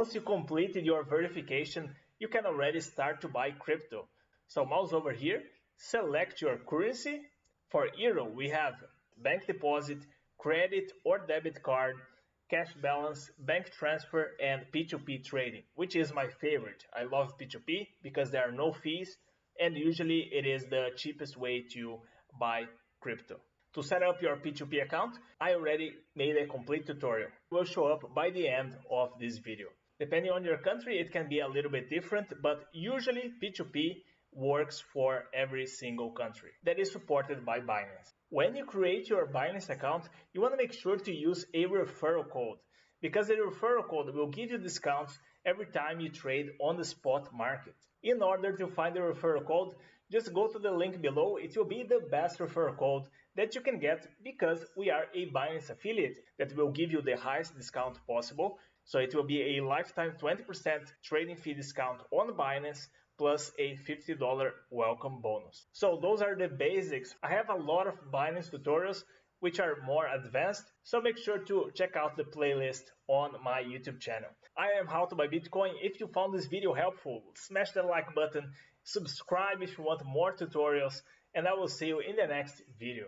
Once you completed your verification, you can already start to buy crypto. So mouse over here, select your currency. For euro, we have bank deposit, credit or debit card, cash balance, bank transfer, and P2P trading, which is my favorite. I love P2P because there are no fees, and usually it is the cheapest way to buy crypto. To set up your P2P account, I already made a complete tutorial. It will show up by the end of this video. Depending on your country, it can be a little bit different, but usually P2P works for every single country that is supported by Binance. When you create your Binance account, you want to make sure to use a referral code because the referral code will give you discounts every time you trade on the spot market. In order to find the referral code, just go to the link below. It will be the best referral code that you can get because we are a Binance affiliate that will give you the highest discount possible. So it will be a lifetime 20% trading fee discount on Binance plus a $50 welcome bonus. So those are the basics. I have a lot of Binance tutorials which are more advanced, so make sure to check out the playlist on my YouTube channel. I am How to Buy Bitcoin. If you found this video helpful, smash the like button, subscribe if you want more tutorials, and I will see you in the next video.